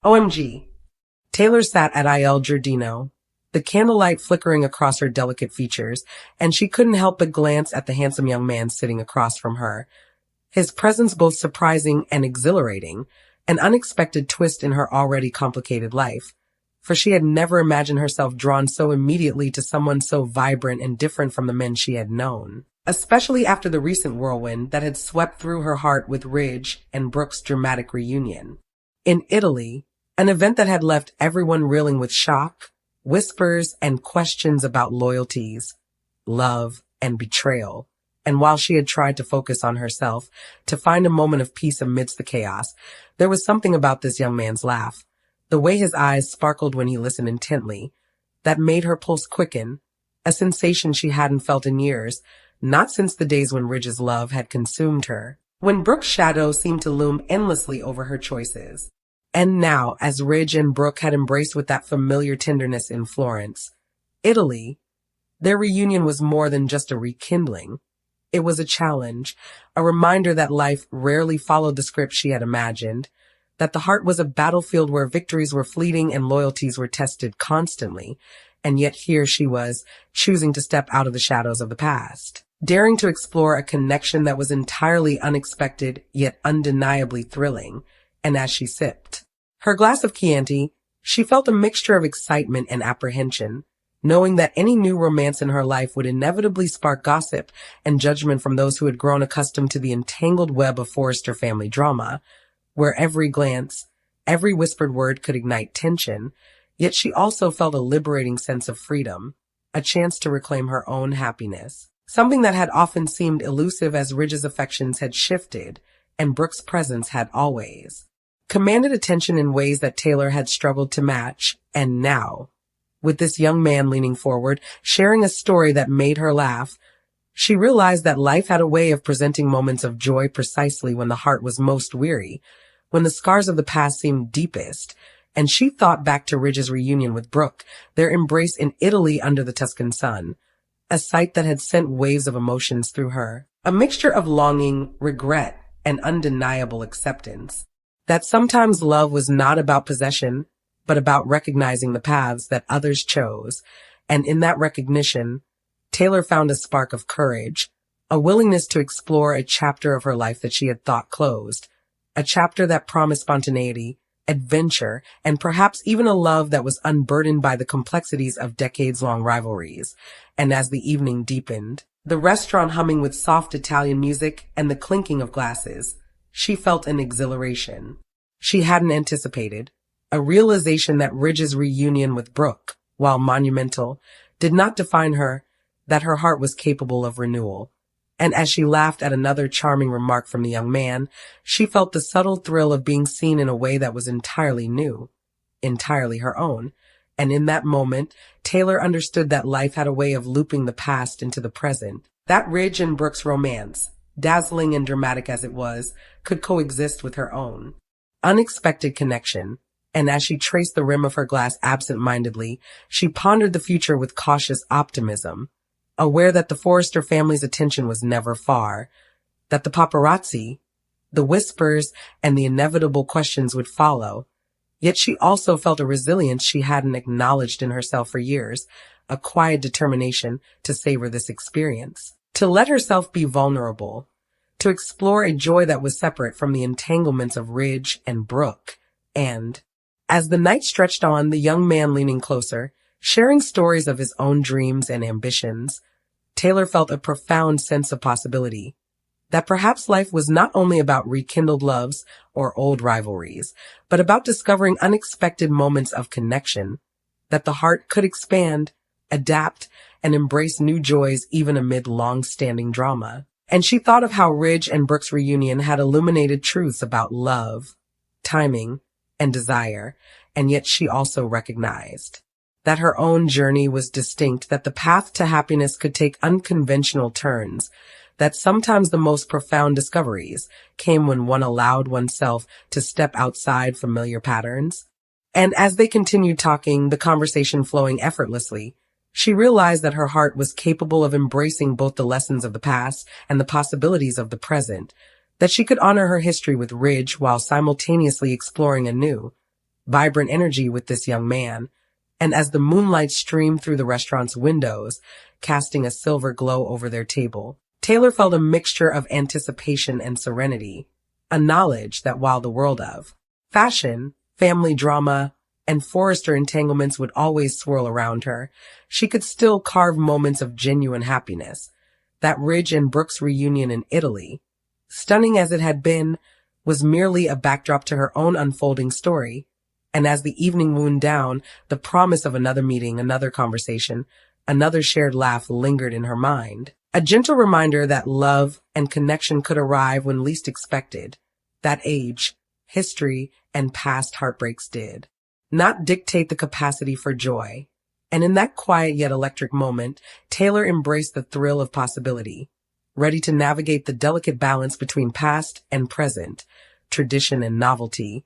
OMG. Taylor sat at Il Giardino, the candlelight flickering across her delicate features, and she couldn't help but glance at the handsome young man sitting across from her. His presence both surprising and exhilarating, an unexpected twist in her already complicated life, for she had never imagined herself drawn so immediately to someone so vibrant and different from the men she had known, especially after the recent whirlwind that had swept through her heart with Ridge and Brooke's dramatic reunion. In Italy, an event that had left everyone reeling with shock, whispers, and questions about loyalties, love, and betrayal. And while she had tried to focus on herself, to find a moment of peace amidst the chaos, there was something about this young man's laugh, the way his eyes sparkled when he listened intently, that made her pulse quicken, a sensation she hadn't felt in years, not since the days when Ridge's love had consumed her, when Brooke's shadow seemed to loom endlessly over her choices. And now, as Ridge and Brooke had embraced with that familiar tenderness in Florence, Italy, their reunion was more than just a rekindling. It was a challenge, a reminder that life rarely followed the script she had imagined, that the heart was a battlefield where victories were fleeting and loyalties were tested constantly, and yet here she was, choosing to step out of the shadows of the past, daring to explore a connection that was entirely unexpected yet undeniably thrilling. And as she sipped her glass of Chianti, she felt a mixture of excitement and apprehension, knowing that any new romance in her life would inevitably spark gossip and judgment from those who had grown accustomed to the entangled web of Forrester family drama, where every glance, every whispered word could ignite tension. Yet she also felt a liberating sense of freedom, a chance to reclaim her own happiness, something that had often seemed elusive as Ridge's affections had shifted and Brooke's presence had always commanded attention in ways that Taylor had struggled to match. And now, with this young man leaning forward, sharing a story that made her laugh, she realized that life had a way of presenting moments of joy precisely when the heart was most weary, when the scars of the past seemed deepest. And she thought back to Ridge's reunion with Brooke, their embrace in Italy under the Tuscan sun, a sight that had sent waves of emotions through her, a mixture of longing, regret, and undeniable acceptance. That sometimes love was not about possession, but about recognizing the paths that others chose. And in that recognition, Taylor found a spark of courage, a willingness to explore a chapter of her life that she had thought closed, a chapter that promised spontaneity, adventure, and perhaps even a love that was unburdened by the complexities of decades-long rivalries. And as the evening deepened, the restaurant humming with soft Italian music and the clinking of glasses, she felt an exhilaration she hadn't anticipated, a realization that Ridge's reunion with Brooke, while monumental, did not define her, that her heart was capable of renewal. And as she laughed at another charming remark from the young man, she felt the subtle thrill of being seen in a way that was entirely new, entirely her own. And in that moment, Taylor understood that life had a way of looping the past into the present, that Ridge and Brooke's romance, dazzling and dramatic as it was, could coexist with her own unexpected connection. And as she traced the rim of her glass absent-mindedly, she pondered the future with cautious optimism, aware that the Forrester family's attention was never far, that the paparazzi, the whispers, and the inevitable questions would follow. Yet she also felt a resilience she hadn't acknowledged in herself for years, a quiet determination to savor this experience, to let herself be vulnerable, to explore a joy that was separate from the entanglements of Ridge and Brooke. And as the night stretched on, the young man leaning closer, sharing stories of his own dreams and ambitions, Taylor felt a profound sense of possibility, that perhaps life was not only about rekindled loves or old rivalries, but about discovering unexpected moments of connection, that the heart could expand, adapt, and embrace new joys even amid long-standing drama. And she thought of how Ridge and Brooke's reunion had illuminated truths about love, timing, and desire, and yet she also recognized that her own journey was distinct, that the path to happiness could take unconventional turns, that sometimes the most profound discoveries came when one allowed oneself to step outside familiar patterns. And as they continued talking, the conversation flowing effortlessly, she realized that her heart was capable of embracing both the lessons of the past and the possibilities of the present, that she could honor her history with Ridge while simultaneously exploring anew, vibrant energy with this young man, and as the moonlight streamed through the restaurant's windows, casting a silver glow over their table, Taylor felt a mixture of anticipation and serenity, a knowledge that while the world of fashion, family drama, and Forrester entanglements would always swirl around her, she could still carve moments of genuine happiness. That Ridge and Brooke's reunion in Italy, stunning as it had been, was merely a backdrop to her own unfolding story. And as the evening wound down, the promise of another meeting, another conversation, another shared laugh lingered in her mind. A gentle reminder that love and connection could arrive when least expected. That age, history, and past heartbreaks did not dictate the capacity for joy. And in that quiet yet electric moment, Taylor embraced the thrill of possibility, ready to navigate the delicate balance between past and present, tradition and novelty,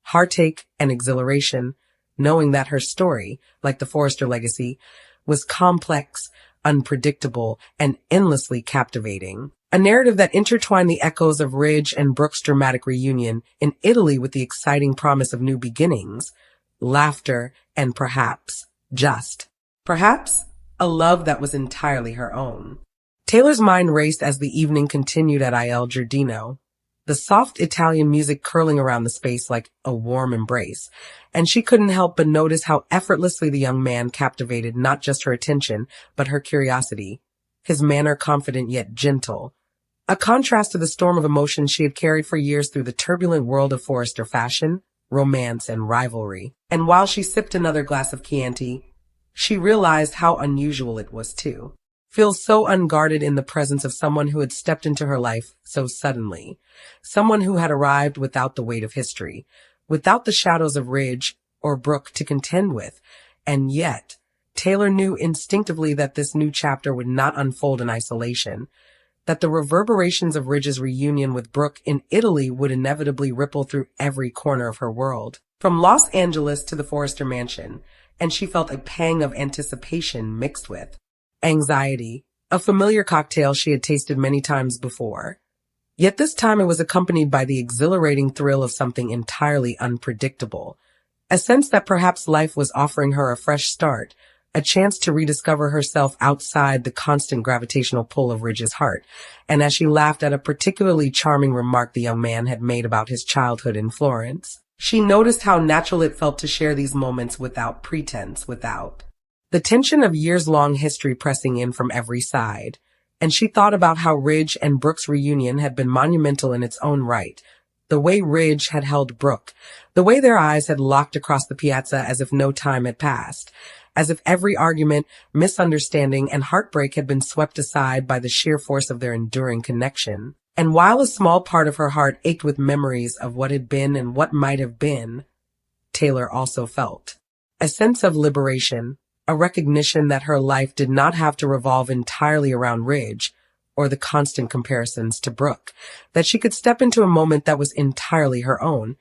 heartache and exhilaration, knowing that her story, like the Forrester legacy, was complex, unpredictable, and endlessly captivating. A narrative that intertwined the echoes of Ridge and Brooke's dramatic reunion in Italy with the exciting promise of new beginnings, laughter, and perhaps a love that was entirely her own. Taylor's mind raced as the evening continued at Il Giardino, the soft Italian music curling around the space like a warm embrace, and she couldn't help but notice how effortlessly the young man captivated not just her attention, but her curiosity, his manner confident yet gentle, a contrast to the storm of emotions she had carried for years through the turbulent world of Forrester fashion, romance, and rivalry. And while she sipped another glass of Chianti, she realized how unusual it was to feel so unguarded in the presence of someone who had stepped into her life so suddenly, someone who had arrived without the weight of history, without the shadows of Ridge or Brooke to contend with. And yet, Taylor knew instinctively that this new chapter would not unfold in isolation, that the reverberations of Ridge's reunion with Brooke in Italy would inevitably ripple through every corner of her world, from Los Angeles to the Forrester mansion, and she felt a pang of anticipation mixed with anxiety, a familiar cocktail she had tasted many times before. Yet this time it was accompanied by the exhilarating thrill of something entirely unpredictable, a sense that perhaps life was offering her a fresh start, a chance to rediscover herself outside the constant gravitational pull of Ridge's heart. And as she laughed at a particularly charming remark the young man had made about his childhood in Florence, she noticed how natural it felt to share these moments without pretense, without the tension of years-long history pressing in from every side. And she thought about how Ridge and Brooke's reunion had been monumental in its own right, the way Ridge had held Brooke, the way their eyes had locked across the piazza as if no time had passed, as if every argument, misunderstanding, and heartbreak had been swept aside by the sheer force of their enduring connection. And while a small part of her heart ached with memories of what had been and what might have been, Taylor also felt a sense of liberation, a recognition that her life did not have to revolve entirely around Ridge or the constant comparisons to Brooke, that she could step into a moment that was entirely her own,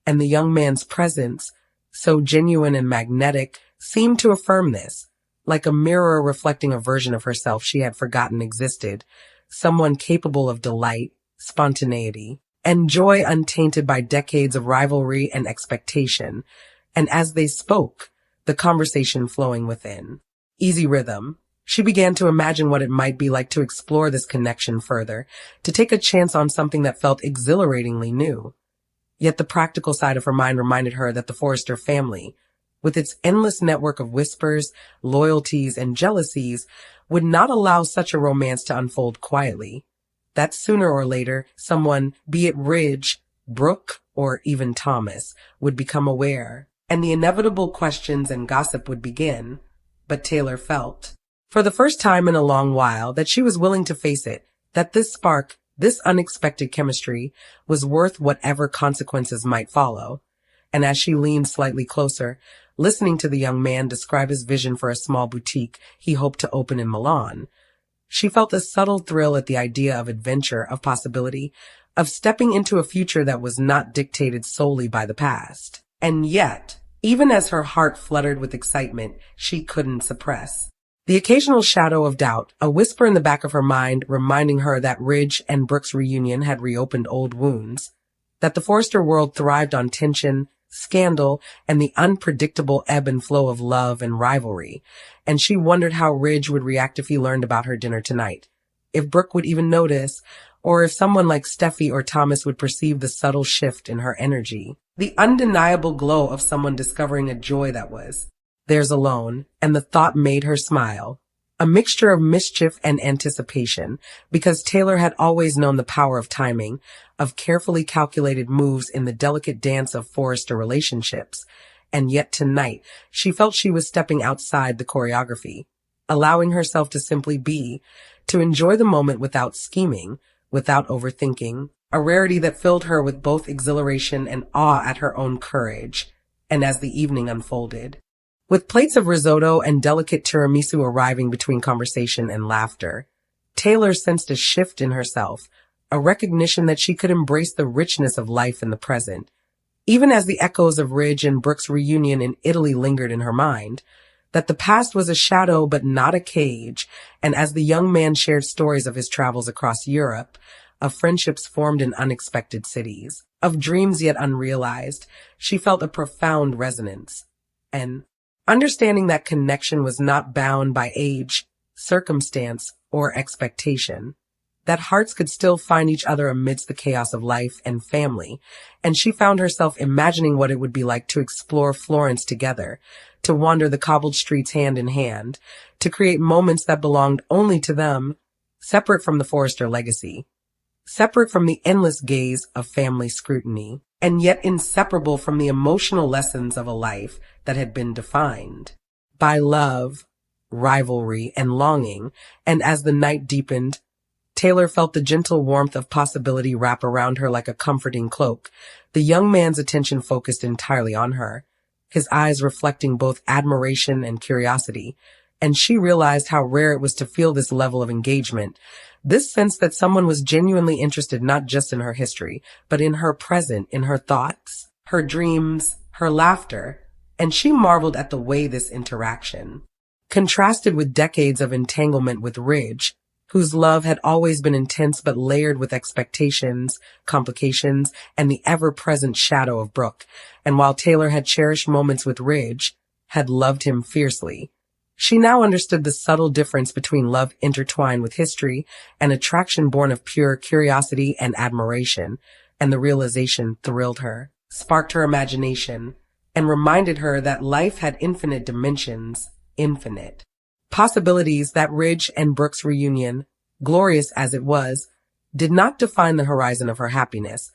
and the young man's presence, so genuine and magnetic, seemed to affirm this, like a mirror reflecting a version of herself she had forgotten existed, someone capable of delight, spontaneity, and joy untainted by decades of rivalry and expectation. And as they spoke, the conversation flowing within easy rhythm, she began to imagine what it might be like to explore this connection further, to take a chance on something that felt exhilaratingly new. Yet the practical side of her mind reminded her that the Forrester family, with its endless network of whispers, loyalties, and jealousies, would not allow such a romance to unfold quietly. That sooner or later, someone, be it Ridge, Brooke, or even Thomas, would become aware, and the inevitable questions and gossip would begin. But Taylor felt, for the first time in a long while, that she was willing to face it, that this spark, this unexpected chemistry, was worth whatever consequences might follow. And as she leaned slightly closer, listening to the young man describe his vision for a small boutique he hoped to open in Milan, she felt a subtle thrill at the idea of adventure, of possibility, of stepping into a future that was not dictated solely by the past. And yet, even as her heart fluttered with excitement, she couldn't suppress the occasional shadow of doubt, a whisper in the back of her mind reminding her that Ridge and Brooke's reunion had reopened old wounds, that the Forrester world thrived on tension, scandal, and the unpredictable ebb and flow of love and rivalry. And she wondered how Ridge would react if he learned about her dinner tonight. If Brooke would even notice, or if someone like Steffi or Thomas would perceive the subtle shift in her energy. The undeniable glow of someone discovering a joy that was theirs alone, and the thought made her smile. A mixture of mischief and anticipation, because Taylor had always known the power of timing, of carefully calculated moves in the delicate dance of Forrester relationships. And yet tonight, she felt she was stepping outside the choreography, allowing herself to simply be, to enjoy the moment without scheming, without overthinking, a rarity that filled her with both exhilaration and awe at her own courage. And as the evening unfolded, with plates of risotto and delicate tiramisu arriving between conversation and laughter, Taylor sensed a shift in herself, a recognition that she could embrace the richness of life in the present. Even as the echoes of Ridge and Brooke's reunion in Italy lingered in her mind, that the past was a shadow but not a cage, and as the young man shared stories of his travels across Europe, of friendships formed in unexpected cities, of dreams yet unrealized, she felt a profound resonance. And understanding that connection was not bound by age, circumstance, or expectation, that hearts could still find each other amidst the chaos of life and family, and she found herself imagining what it would be like to explore Florence together, to wander the cobbled streets hand in hand, to create moments that belonged only to them, separate from the Forrester legacy, separate from the endless gaze of family scrutiny, and yet inseparable from the emotional lessons of a life that had been defined by love, rivalry, and longing. And as the night deepened, Taylor felt the gentle warmth of possibility wrap around her like a comforting cloak. The young man's attention focused entirely on her, his eyes reflecting both admiration and curiosity, and she realized how rare it was to feel this level of engagement, this sense that someone was genuinely interested not just in her history, but in her present, in her thoughts, her dreams, her laughter, and she marveled at the way this interaction contrasted with decades of entanglement with Ridge, whose love had always been intense but layered with expectations, complications, and the ever-present shadow of Brooke. And while Taylor had cherished moments with Ridge, had loved him fiercely, she now understood the subtle difference between love intertwined with history and attraction born of pure curiosity and admiration, and the realization thrilled her, sparked her imagination, and reminded her that life had infinite dimensions, infinite possibilities. That Ridge and Brooke's reunion, glorious as it was, did not define the horizon of her happiness,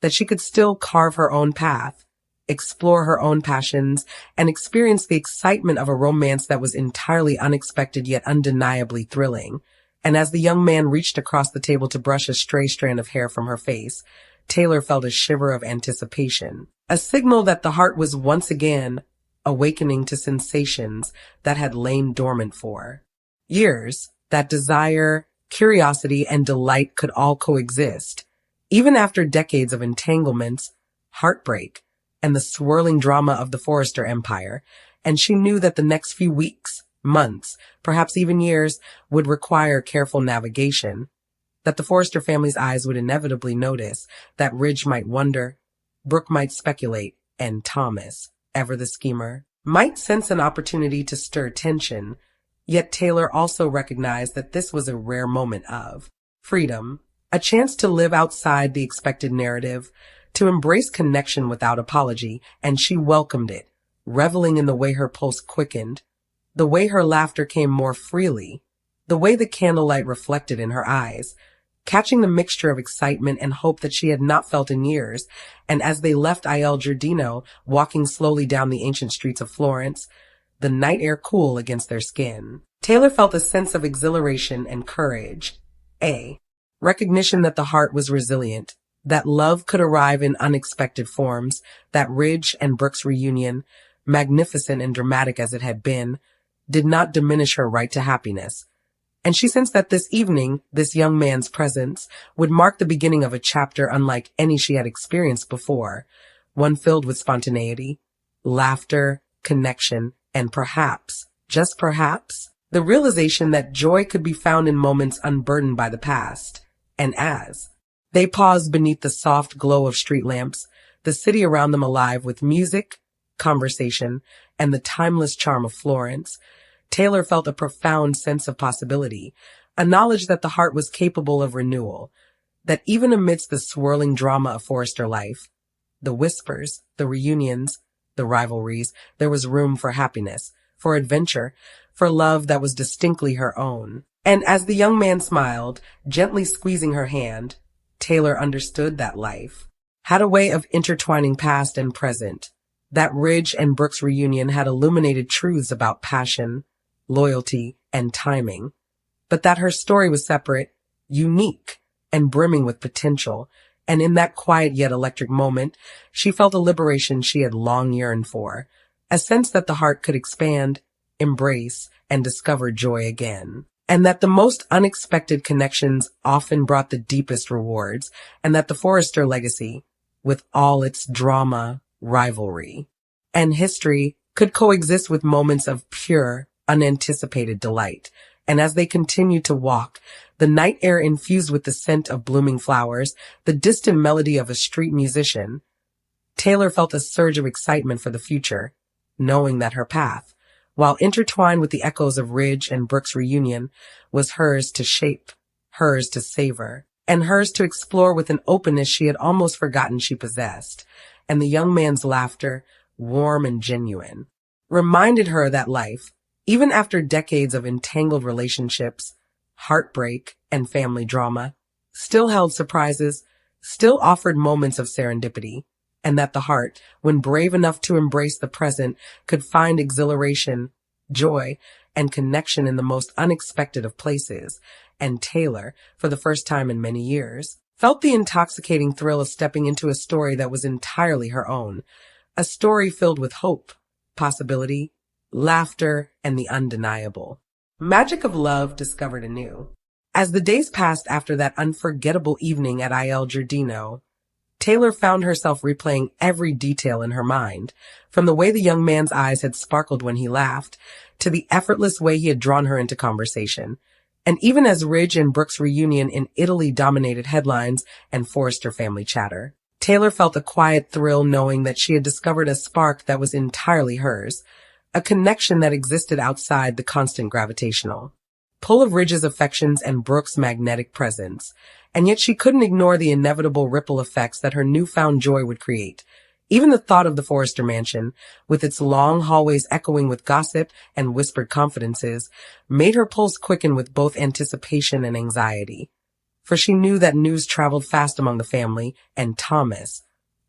that she could still carve her own path, explore her own passions, and experience the excitement of a romance that was entirely unexpected yet undeniably thrilling. And as the young man reached across the table to brush a stray strand of hair from her face, Taylor felt a shiver of anticipation, a signal that the heart was once again awakening to sensations that had lain dormant for years, that desire, curiosity, and delight could all coexist, even after decades of entanglements, heartbreak, and the swirling drama of the Forrester empire. And she knew that the next few weeks, months, perhaps even years, would require careful navigation, that the Forrester family's eyes would inevitably notice, that Ridge might wonder, Brooke might speculate, and Thomas, ever the schemer, might sense an opportunity to stir tension. Yet Taylor also recognized that this was a rare moment of freedom, a chance to live outside the expected narrative, to embrace connection without apology, and she welcomed it, reveling in the way her pulse quickened, the way her laughter came more freely, the way the candlelight reflected in her eyes, catching the mixture of excitement and hope that she had not felt in years. And as they left Il Giardino, walking slowly down the ancient streets of Florence, the night air cool against their skin, Taylor felt a sense of exhilaration and courage. Recognition that the heart was resilient, that love could arrive in unexpected forms, that Ridge and Brooke's reunion, magnificent and dramatic as it had been, did not diminish her right to happiness. And she sensed that this evening, this young man's presence, would mark the beginning of a chapter unlike any she had experienced before, one filled with spontaneity, laughter, connection, and perhaps, just perhaps, the realization that joy could be found in moments unburdened by the past. And as they paused beneath the soft glow of street lamps, the city around them alive with music, conversation, and the timeless charm of Florence, Taylor felt a profound sense of possibility, a knowledge that the heart was capable of renewal, that even amidst the swirling drama of Forrester life, the whispers, the reunions, the rivalries, there was room for happiness, for adventure, for love that was distinctly her own. And as the young man smiled, gently squeezing her hand, Taylor understood that life had a way of intertwining past and present, that Ridge and Brooke's reunion had illuminated truths about passion, loyalty, and timing, but that her story was separate, unique, and brimming with potential, and in that quiet yet electric moment, she felt a liberation she had long yearned for, a sense that the heart could expand, embrace, and discover joy again. And that the most unexpected connections often brought the deepest rewards, and that the Forrester legacy, with all its drama, rivalry, and history, could coexist with moments of pure, unanticipated delight. And as they continued to walk, the night air infused with the scent of blooming flowers, the distant melody of a street musician, Taylor felt a surge of excitement for the future, knowing that her path, while intertwined with the echoes of Ridge and Brooke's reunion, was hers to shape, hers to savor, and hers to explore with an openness she had almost forgotten she possessed. And the young man's laughter, warm and genuine, reminded her that life, even after decades of entangled relationships, heartbreak, and family drama, still held surprises, still offered moments of serendipity, and that the heart, when brave enough to embrace the present, could find exhilaration, joy, and connection in the most unexpected of places. And Taylor, for the first time in many years, felt the intoxicating thrill of stepping into a story that was entirely her own, a story filled with hope, possibility, laughter, and the undeniable magic of love discovered anew. As the days passed after that unforgettable evening at Il Giardino, Taylor found herself replaying every detail in her mind, from the way the young man's eyes had sparkled when he laughed, to the effortless way he had drawn her into conversation. And even as Ridge and Brooke's reunion in Italy dominated headlines and Forrester family chatter, Taylor felt a quiet thrill knowing that she had discovered a spark that was entirely hers, a connection that existed outside the constant gravitational pull of Ridge's affections and Brooke's magnetic presence, and yet she couldn't ignore the inevitable ripple effects that her newfound joy would create. Even the thought of the Forrester mansion, with its long hallways echoing with gossip and whispered confidences, made her pulse quicken with both anticipation and anxiety. For she knew that news traveled fast among the family, and Thomas,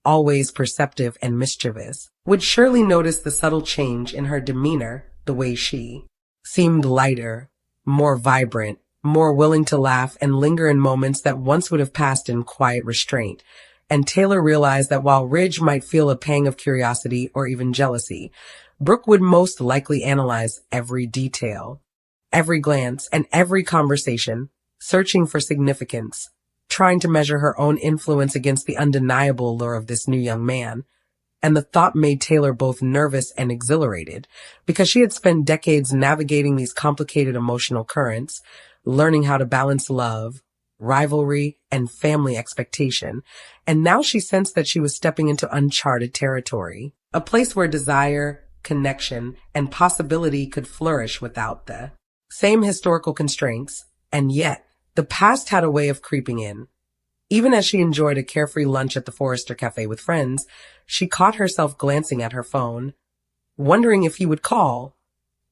always perceptive and mischievous, would surely notice the subtle change in her demeanor, the way she seemed lighter, more vibrant, more willing to laugh and linger in moments that once would have passed in quiet restraint. And Taylor realized that while Ridge might feel a pang of curiosity or even jealousy, Brooke would most likely analyze every detail, every glance, and every conversation, searching for significance, trying to measure her own influence against the undeniable allure of this new young man. And the thought made Taylor both nervous and exhilarated, because she had spent decades navigating these complicated emotional currents, learning how to balance love, rivalry, and family expectation. And now she sensed that she was stepping into uncharted territory, a place where desire, connection, and possibility could flourish without the same historical constraints. And yet, the past had a way of creeping in. Even as she enjoyed a carefree lunch at the Forrester Cafe with friends, she caught herself glancing at her phone, wondering if he would call,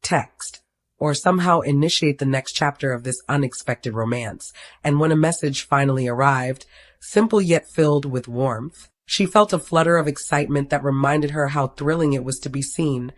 text, or somehow initiate the next chapter of this unexpected romance. And when a message finally arrived, simple yet filled with warmth, she felt a flutter of excitement that reminded her how thrilling it was to be seen,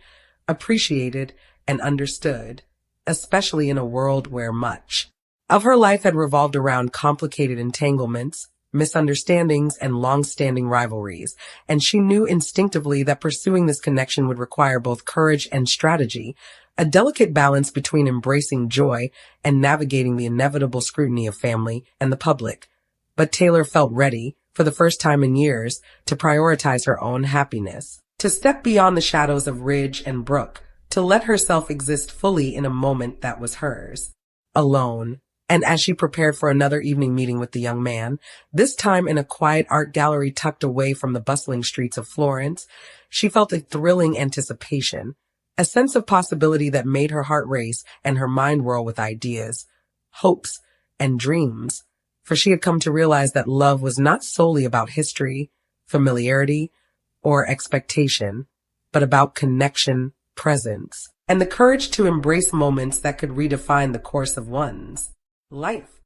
appreciated, and understood, especially in a world where much of her life had revolved around complicated entanglements, misunderstandings, and long-standing rivalries, and she knew instinctively that pursuing this connection would require both courage and strategy, a delicate balance between embracing joy and navigating the inevitable scrutiny of family and the public. But Taylor felt ready, for the first time in years, to prioritize her own happiness, to step beyond the shadows of Ridge and Brooke, to let herself exist fully in a moment that was hers. Alone, And as she prepared for another evening meeting with the young man, this time in a quiet art gallery tucked away from the bustling streets of Florence, she felt a thrilling anticipation, a sense of possibility that made her heart race and her mind whirl with ideas, hopes, and dreams. For she had come to realize that love was not solely about history, familiarity, or expectation, but about connection, presence, and the courage to embrace moments that could redefine the course of one's life.